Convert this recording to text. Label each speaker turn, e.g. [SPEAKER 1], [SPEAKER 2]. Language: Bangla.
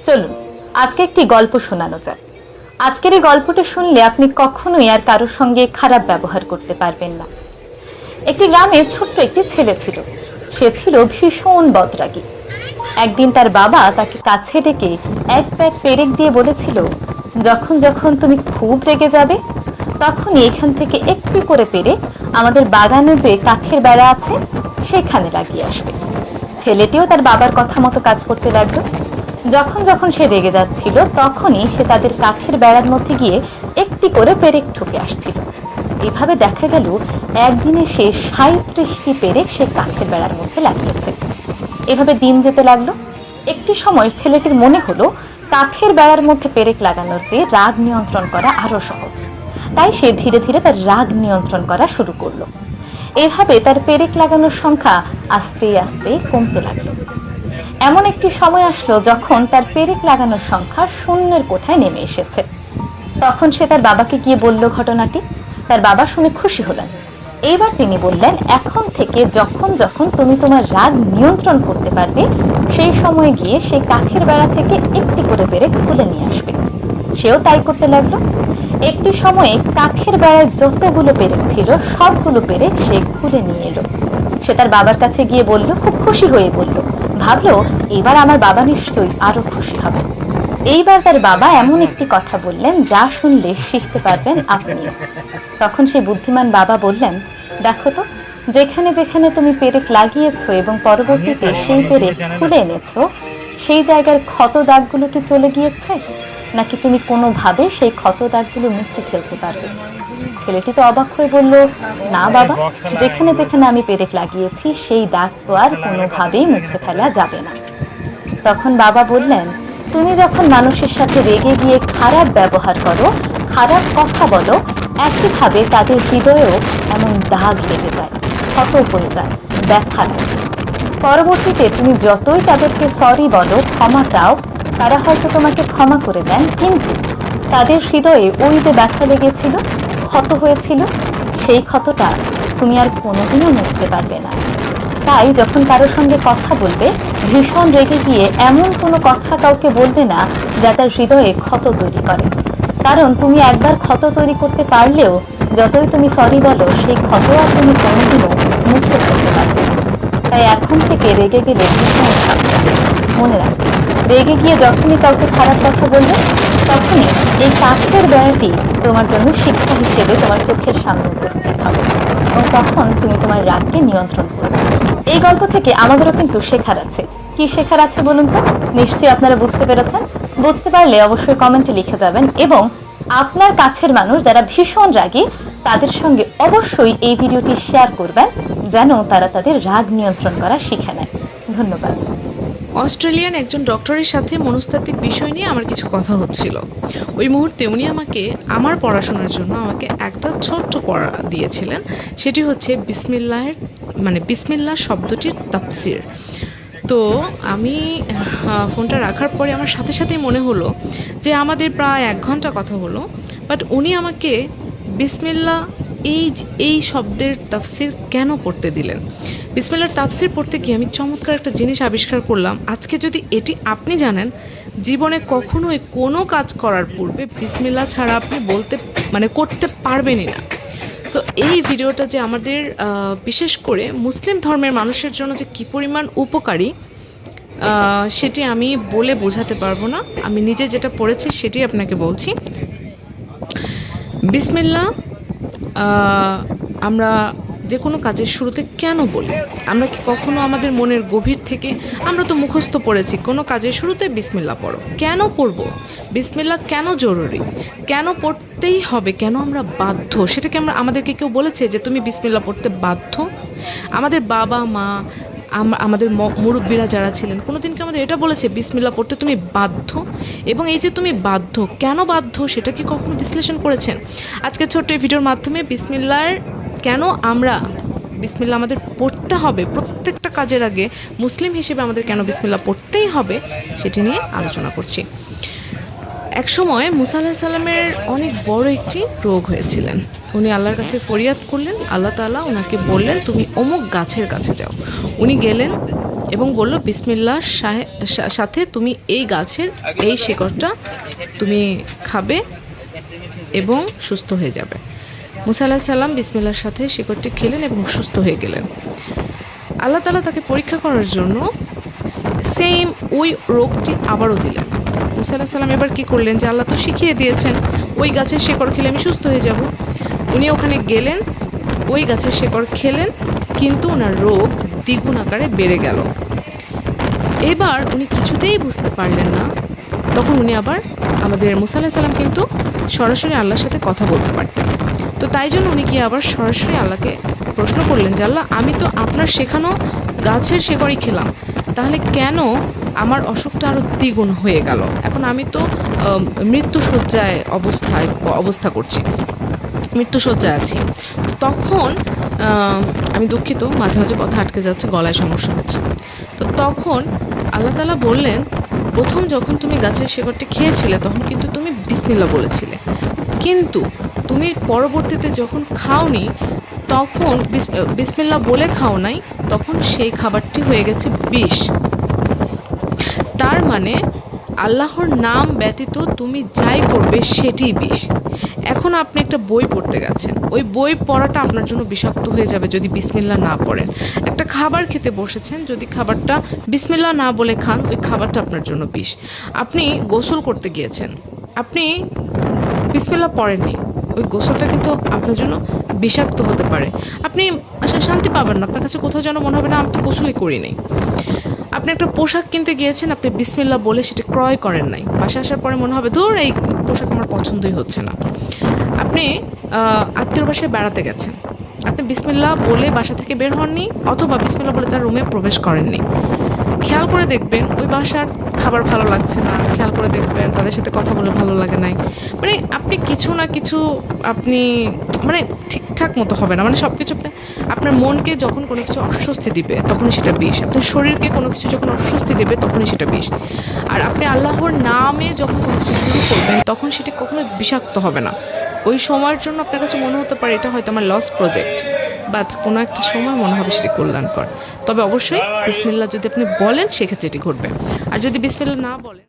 [SPEAKER 1] চলুন আজকে একটি গল্প শোনানো যাক। আজকের এই গল্পটা শুনলে আপনি কখনোই আর কারোর সঙ্গে খারাপ ব্যবহার করতে পারবেন না। একটি গ্রামে ছোট্ট একটি ছেলে ছিল। সে ছিল ভীষণ বদরাগী। একদিন তার বাবা তাকে কাছে ডেকে এক প্যাক পেরেক দিয়ে বলেছিল, যখন যখন তুমি খুব রেগে যাবে তখনই এখান থেকে একটু করে পেরেক আমাদের বাগানে যে কাঠের বেড়া আছে সেখানে লাগিয়ে আসবে। ছেলেটিও তার বাবার কথা মতো কাজ করতে লাগলো। যখন যখন সে রেগে যাচ্ছিল তখনই সে তাদের কাঠের বেড়ার মধ্যে গিয়ে একটি করে পেরেক ঠুকে আসছিল। এভাবে দেখা গেল একদিনে সে 37টি পেরেক সে কাঠের বেড়ার মধ্যে লাগিয়েছে। এভাবে দিন যেতে লাগলো। একটি সময় ছেলেটির মনে হলো কাঠের বেড়ার মধ্যে পেরেক লাগানোর চেয়ে রাগ নিয়ন্ত্রণ করা আরো সহজ। তাই সে ধীরে ধীরে তার রাগ নিয়ন্ত্রণ করা শুরু করলো। এভাবে তার পেরেক লাগানোর সংখ্যা আস্তে আস্তে কমতে লাগলো। এমন একটি সময় আসলো যখন তার পেরেক লাগানোর সংখ্যা শূন্যের কোঠায় নেমে এসেছে। তখন সে তার বাবাকে গিয়ে বলল ঘটনাটি। তার বাবা শুনে খুশি হলেন। এইবার তিনি বললেন, এখন থেকে যখন যখন তুমি তোমার রাগ নিয়ন্ত্রণ করতে পারবে সেই সময় গিয়ে সেই কাঠের বেড়া থেকে একটি করে পেরেক খুলে নিয়ে আসবে। সেও তাই করতে লাগলো। একটি সময়ে কাঠের বেড়ায় যতগুলো পেরেক ছিল সবগুলো পেরেক সে খুলে নিয়ে এলো। সে তার বাবার কাছে গিয়ে বলল, খুব খুশি হয়ে বলল, ভাবলো এবার আমার বাবা নিশ্চয়ই আরো খুশি হবে। এইবার তার বাবা এমন একটি কথা বললেন যা শুনলে শিখতে পারবেন আপনিও। তখন সেই বুদ্ধিমান বাবা বললেন, দেখো তো, যেখানে যেখানে তুমি পেরেক লাগিয়েছো এবং পরবর্তীতে সেই পেরেক খুলে এনেছো সেই জায়গার ক্ষত দাগগুলো কি চলে গিয়েছে, নাকি তুমি কোনোভাবে সেই ক্ষত দাগগুলো মুছে ফেলতে পারবে? ছেলেটি তো অবাক হয়ে বলল, না বাবা, যেখানে যেখানে আমি পেরেক লাগিয়েছি সেই দাগ তো আর কোনোভাবেই মুছে ফেলা যাবে না। তখন বাবা বললেন, তুমি যখন মানুষের সাথে রেগে গিয়ে খারাপ ব্যবহার করো, খারাপ কথা বলো, একইভাবে তাদের হৃদয়েও এমন দাগ লেগে যায়, ক্ষত হয়ে যায়, ব্যথা লাগে। পরবর্তীতে তুমি যতই তাদেরকে সরি বলো, ক্ষমা চাও, তারা হয়তো তোমাকে ক্ষমা করে দেন, কিন্তু তাদের হৃদয়ে ওই যে ব্যথা লেগেছিল, ক্ষত হয়েছিল, সেই ক্ষতটা তুমি আর কোনোদিনও মুছতে পারবে না। তাই যখন কারোর সঙ্গে কথা বলবে, ভীষণ রেগে গিয়ে এমন কোনো কথা কাউকে বলবে না যা তার হৃদয়ে ক্ষত তৈরি করে। কারণ তুমি একবার ক্ষত তৈরি করতে পারলেও যতই তুমি সরি বলো, সেই ক্ষত আর তুমি কোনোদিনও মুছে ফেলতে পারবে না। তাই এখন থেকে রেগে গেলে ভীষণ সাবধান। মনে রাখবে, রেগে গিয়ে যখনই কাউকে খারাপ কথা বলবে তখনই এই কাঠের বেড়াটি তোমার জন্য শিক্ষা হিসেবে তোমার চোখের সামনে উপস্থিত হবে এবং তখন তুমি তোমার রাগকে নিয়ন্ত্রণ করবে। এই গল্প থেকে আমাদেরও কিন্তু শেখার আছে। কি শেখার আছে বলুন তো? নিশ্চয়ই আপনারা বুঝতে পেরেছেন। বুঝতে পারলে অবশ্যই কমেন্টে লিখে যাবেন এবং আপনার কাছের মানুষ যারা ভীষণ রাগী তাদের সঙ্গে অবশ্যই এই ভিডিওটি শেয়ার করবেন, যেন তারা তাদের রাগ নিয়ন্ত্রণ করা শিখে নেয়। ধন্যবাদ।
[SPEAKER 2] অস্ট্রেলিয়ান একজন ডক্টরের সাথে মনস্তাত্ত্বিক বিষয় নিয়ে আমার কিছু কথা হচ্ছিল। ওই মুহূর্তে উনি আমাকে আমার পড়াশোনার জন্য আমাকে একটা ছোট্ট পড়া দিয়েছিলেন। সেটি হচ্ছে বিসমিল্লাহ শব্দটির তাফসির। তো আমি ফোনটা রাখার পরে আমার সাথে সাথেই মনে হলো যে আমাদের প্রায় 1 ঘন্টা কথা হলো, বাট উনি আমাকে বিসমিল্লাহ এই শব্দের তাফসির কেন পড়তে দিলেন। বিসমিল্লাহর তাফসির পড়তে গিয়ে আমি চমৎকার একটা জিনিস আবিষ্কার করলাম। আজকে যদি এটি আপনি জানেন, জীবনে কখনোই কোনো কাজ করার পূর্বে বিসমিল্লাহ ছাড়া আপনি করতে পারবেনই না। সো এই ভিডিওটা যে আমাদের বিশেষ করে মুসলিম ধর্মের মানুষের জন্য যে কী পরিমাণ উপকারী সেটি আমি বলে বোঝাতে পারবো না। আমি নিজে যেটা পড়েছি সেটি আপনাকে বলছি। বিসমিল্লাহ আমরা যে কোনো কাজের শুরুতে কেন বলি? আমরা কি কখনো আমাদের মনের গভীর থেকে, আমরা তো মুখস্থ পড়েছি কোনো কাজের শুরুতে বিসমিল্লাহ পড়ো, কেন পড়বো? বিসমিল্লাহ কেন জরুরি? কেন পড়তেই হবে? কেন আমরা বাধ্য? সেটাকে আমাদেরকে কেউ বলেছে যে তুমি বিসমিল্লাহ পড়তে বাধ্য? আমাদের বাবা মা, আমাদের মুরব্বীরা যারা ছিলেন, কোনোদিনকে আমাদের এটা বলেছে বিসমিল্লাহ পড়তে তুমি বাধ্য? এবং এই যে তুমি বাধ্য, কেন বাধ্য, সেটা কি কখনো বিশ্লেষণ করেছেন? আজকে ছোট্ট এই ভিডিওর মাধ্যমে কেন বিসমিল্লাহ আমাদের পড়তে হবে, প্রত্যেকটা কাজের আগে মুসলিম হিসেবে আমাদের কেন বিসমিল্লাহ পড়তেই হবে সেটি নিয়ে আলোচনা করছি। একসময় মুসা আলাইহিস সালামের অনেক বড় একটি রোগ হয়েছিলেন। উনি আল্লাহর কাছে ফরিয়াদ করলেন। আল্লাহ তাআলা ওনাকে বললেন, তুমি অমুক গাছের কাছে যাও। উনি গেলেন, এবং বলল বিসমিল্লার সাথে তুমি এই গাছের এই শিকড়টা তুমি খাবে এবং সুস্থ হয়ে যাবে। মুসা আলাইহিস সালাম বিসমিল্লার সাথে শিকড়টি খেলেন এবং সুস্থ হয়ে গেলেন। আল্লাহ তাআলা তাকে পরীক্ষা করার জন্য সেম ওই রোগটি আবারও দিলেন। মুসা আলাইহিস সালাম এবার কী করলেন, যে আল্লাহ তো শিখিয়ে দিয়েছেন ওই গাছের শিকড় খেলে আমি সুস্থ হয়ে যাব। উনি ওখানে গেলেন, ওই গাছের শিকড় খেলেন, কিন্তু ওনার রোগ দ্বিগুণ আকারে বেড়ে গেল। এবার উনি কিছুতেই বুঝতে পারলেন না। তখন উনি আবার আমাদের মুসা আলাইহিস সালাম কিন্তু সরাসরি আল্লাহর সাথে কথা বলতে পারতেন, তো তাই জন্য উনি গিয়ে আবার সরাসরি আল্লাহকে প্রশ্ন করলেন যে আল্লাহ, আমি তো আপনার শেখানো গাছের শিকড়ই খেলাম, তাহলে কেন আমার অসুখটা আরও দ্বিগুণ হয়ে গেল? এখন আমি তো মৃত্যুশয্যায় অবস্থা করছি, মৃত্যুশয্যায় আছি। তো তখন আমি দুঃখিত, মাঝে মাঝে কথা আটকে যাচ্ছে, গলায় সমস্যা হচ্ছে। তো তখন আল্লাহ তাআলা বললেন, প্রথম যখন তুমি গাছের শিকড়টি খেয়েছিলে তখন কিন্তু তুমি বিসমিল্লাহ বলেছিলে, কিন্তু তুমি পরবর্তীতে যখন খাওনি তখন বিসমিল্লাহ বলে খাও নাই, তখন সেই খাবারটি হয়ে গেছে বিষ। তার মানে আল্লাহর নাম ব্যতীত তুমি যাই করবে সেটিই বিষ। এখন আপনি একটা বই পড়তে গেছেন, ওই বই পড়াটা আপনার জন্য বিষাক্ত হয়ে যাবে যদি বিসমিল্লাহ না পড়েন। একটা খাবার খেতে বসেছেন, যদি খাবারটা বিসমিল্লাহ না বলে খান, ওই খাবারটা আপনার জন্য বিষ। আপনি গোসল করতে গিয়েছেন, আপনি বিসমিল্লাহ পড়েননি, ওই গোসলটা কিন্তু আপনার জন্য বিষাক্ত হতে পারে। আপনি আসলে শান্তি পাবেন না, আপনার কাছে কোথাও যেন মনে হবে না আমি তো গোসলই করিনি। আপনি একটা পোশাক কিনতে গিয়েছেন, আপনি বিসমিল্লাহ বলে সেটা ক্রয় করেন নাই, বাসায় আসার পরে মনে হবে ধুর এই পোশাক আমার পছন্দই হচ্ছে না। আপনি আত্মীয়র বাসায় বেড়াতে গেছেন, আপনি বিসমিল্লাহ বলে বাসা থেকে বের হননি, অথবা বিসমিল্লাহ বলে তার রুমে প্রবেশ করেননি। খেয়াল করে দেখবেন ওই বাসার খাবার ভালো লাগছে না, খেয়াল করে দেখবেন তাদের সাথে কথা বলে ভালো লাগে নাই, মানে আপনি কিছু না কিছু আপনি মানে ঠিকঠাক মতো হবে না, মানে সব কিছু আপনার মনকে যখন কোনো কিছু অস্বস্তি দিবে তখনই সেটা বিষ, আপনার শরীরকে কোনো কিছু যখন অস্বস্তি দেবে তখনই সেটা বিষ। আর আপনি আল্লাহর নামে যখন কোনো কিছু শুরু করবেন তখন সেটি কখনো বিষাক্ত হবে না। ওই সময়ের জন্য আপনার কাছে মনে হতে পারে এটা হয়তো আমার লস প্রজেক্ট, বাট কোনো একটা সময় মনে হবে সেটি কল্যাণকর। তবে অবশ্যই বিসমিল্লাহ যদি আপনি বলেন সেক্ষেত্রে এটি ঘটবে, আর যদি বিসমিল্লাহ না বলেন